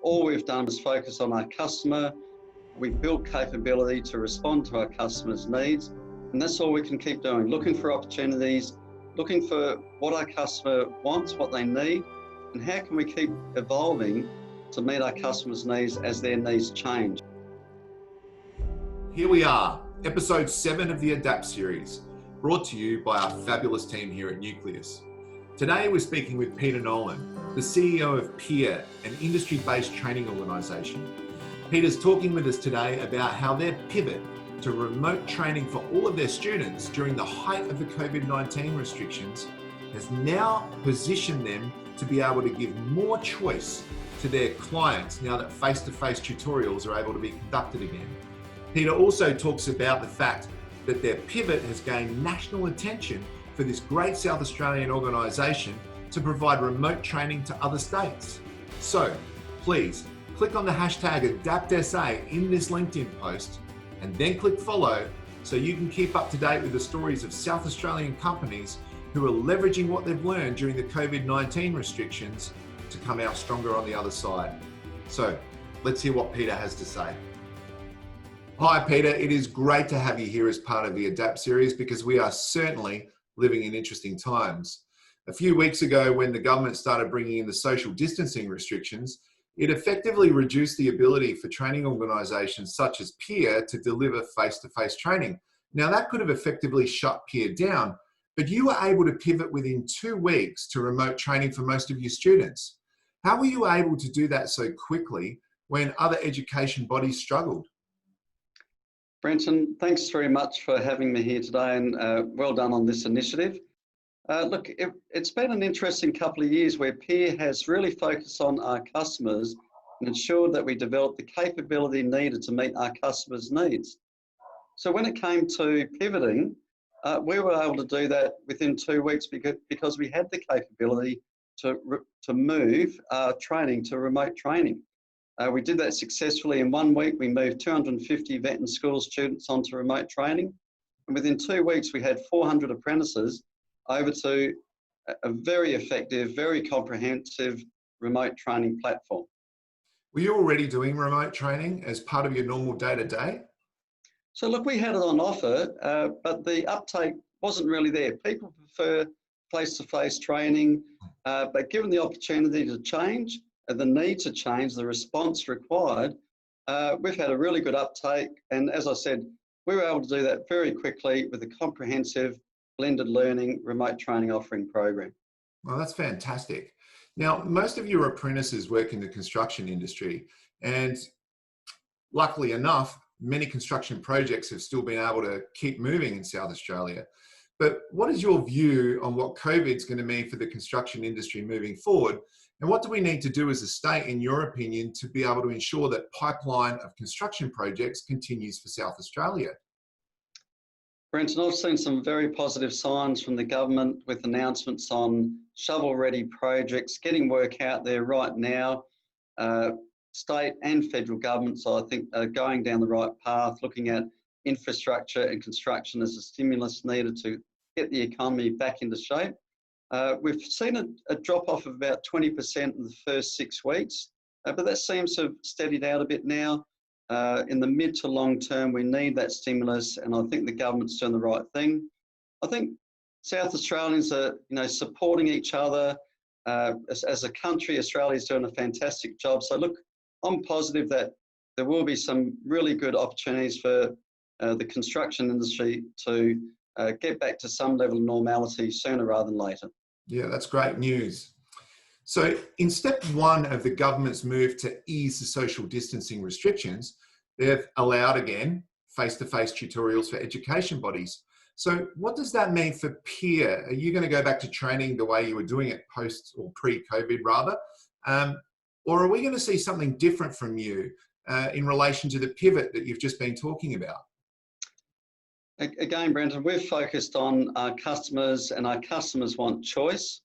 all we've done is focus on our customer. We've built capability to respond to our customers' needs, and that's all we can keep doing, looking for opportunities, looking for what our customer wants, what they need, and how can we keep evolving to meet our customers' needs as their needs change. Here we are, episode 7 of the Adapt series, brought to you by our fabulous team here at Nucleus. Today we're speaking with Peter Nolan, the CEO of Peer, an industry-based training organisation. Peter's talking with us today about how their pivot to remote training for all of their students during the height of the COVID-19 restrictions has now positioned them to be able to give more choice to their clients now that face-to-face tutorials are able to be conducted again. Peter also talks about the fact that their pivot has gained national attention for this great South Australian organisation to provide remote training to other states. So please click on the hashtag AdaptSA in this LinkedIn post and then click follow so you can keep up to date with the stories of South Australian companies who are leveraging what they've learned during the COVID-19 restrictions to come out stronger on the other side. So let's hear what Peter has to say. Hi Peter, it is great to have you here as part of the Adapt series because we are certainly living in interesting times. A few weeks ago, when the government started bringing in the social distancing restrictions, it effectively reduced the ability for training organisations such as Peer to deliver face-to-face training. Now that could have effectively shut Peer down, but you were able to pivot within 2 weeks to remote training for most of your students. How were you able to do that so quickly when other education bodies struggled? Brenton, thanks very much for having me here today, and well done on this initiative. Look, it's been an interesting couple of years where Peer has really focused on our customers and ensured that we developed the capability needed to meet our customers' needs. So when it came to pivoting, we were able to do that within 2 weeks because we had the capability to move training to remote training. We did that successfully in 1 week. We moved 250 vet and school students onto remote training. And within 2 weeks, we had 400 apprentices over to a very effective, very comprehensive remote training platform. Were you already doing remote training as part of your normal day-to-day? So look, we had it on offer, but the uptake wasn't really there. People prefer face-to-face training, but given the opportunity to change, the need to change, the response required, we've had a really good uptake. And as I said, we were able to do that very quickly with a comprehensive blended learning remote training offering program. Well, that's fantastic. Now, most of your apprentices work in the construction industry, and luckily enough, many construction projects have still been able to keep moving in South Australia. But what is your view on what COVID is going to mean for the construction industry moving forward? And what do we need to do as a state, in your opinion, to be able to ensure that pipeline of construction projects continues for South Australia? Brenton, I've seen some very positive signs from the government with announcements on shovel-ready projects, getting work out there right now. State and federal governments, I think, are going down the right path, looking at infrastructure and construction as a stimulus needed to get the economy back into shape. We've seen a drop-off of about 20% in the first 6 weeks, but that seems to have steadied out a bit now. In the mid to long term, we need that stimulus, and I think the government's doing the right thing. I think South Australians are, supporting each other. As a country, Australia's doing a fantastic job. So look, I'm positive that there will be some really good opportunities for the construction industry to get back to some level of normality sooner rather than later. Yeah, that's great news. So in step 1 of the government's move to ease the social distancing restrictions, they've allowed, again, face-to-face tutorials for education bodies. So what does that mean for Peer? Are you going to go back to training the way you were doing it post or pre-COVID rather? Or are we going to see something different from you in relation to the pivot that you've just been talking about? Again, Brenton, we've focused on our customers, and our customers want choice.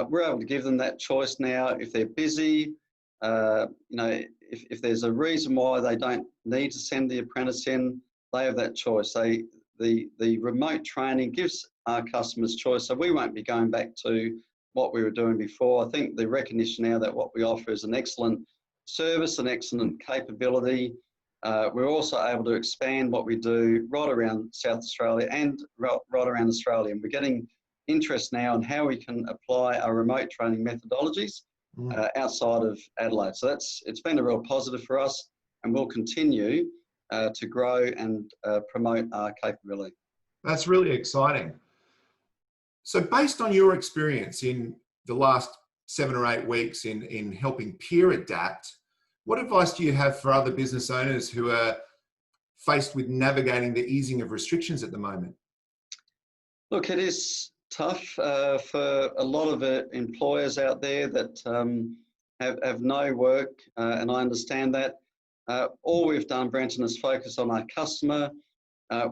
We're able to give them that choice now. If they're busy, if there's a reason why they don't need to send the apprentice in, they have that choice. The remote training gives our customers choice, so we won't be going back to what we were doing before. I think the recognition now that what we offer is an excellent service and excellent capability. We're also able to expand what we do right around South Australia and right around Australia. And we're getting interest now in how we can apply our remote training methodologies outside of Adelaide. So it's been a real positive for us, and we'll continue to grow and promote our capability. That's really exciting. So based on your experience in the last 7 or 8 weeks in helping Peer adapt, what advice do you have for other business owners who are faced with navigating the easing of restrictions at the moment? Look, it is tough for a lot of employers out there that have no work, and I understand that. All we've done, Brenton, is focus on our customer.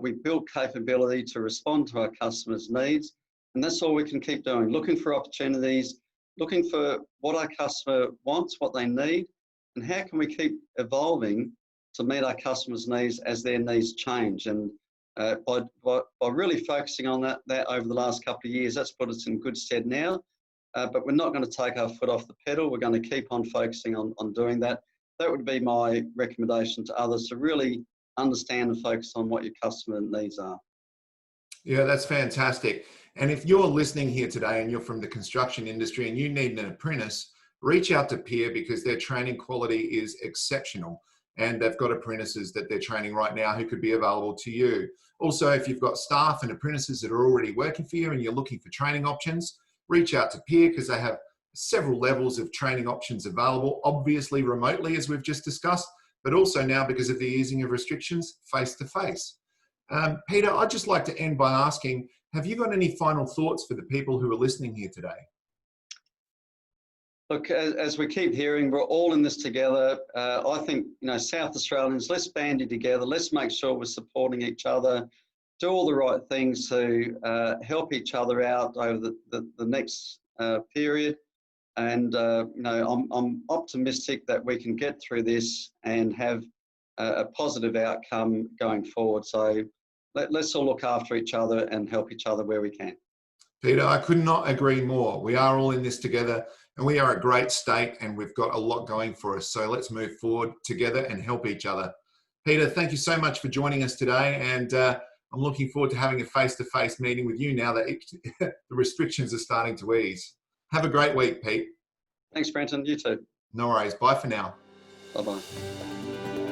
We've built capability to respond to our customers' needs, and that's all we can keep doing, looking for opportunities, looking for what our customer wants, what they need, and how can we keep evolving to meet our customers' needs as their needs change. And by really focusing on that over the last couple of years, that's put us in good stead now. But we're not going to take our foot off the pedal. We're going to keep on focusing on doing that. That would be my recommendation to others, to really understand and focus on what your customer needs are. Yeah, that's fantastic. And if you're listening here today and you're from the construction industry and you need an apprentice, reach out to Peer, because their training quality is exceptional. And they've got apprentices that they're training right now who could be available to you. Also, if you've got staff and apprentices that are already working for you and you're looking for training options, reach out to Peer, because they have several levels of training options available, obviously remotely, as we've just discussed, but also now, because of the easing of restrictions, face-to-face. Peter, I'd just like to end by asking, have you got any final thoughts for the people who are listening here today? Look, as we keep hearing, we're all in this together. I think, South Australians, let's bandy together. Let's make sure we're supporting each other, do all the right things to help each other out over the next period. And, I'm optimistic that we can get through this and have a positive outcome going forward. So let's all look after each other and help each other where we can. Peter, I could not agree more. We are all in this together, and we are a great state, and we've got a lot going for us. So let's move forward together and help each other. Peter, thank you so much for joining us today, and I'm looking forward to having a face-to-face meeting with you now that the restrictions are starting to ease. Have a great week, Pete. Thanks, Brenton. You too. No worries. Bye for now. Bye-bye.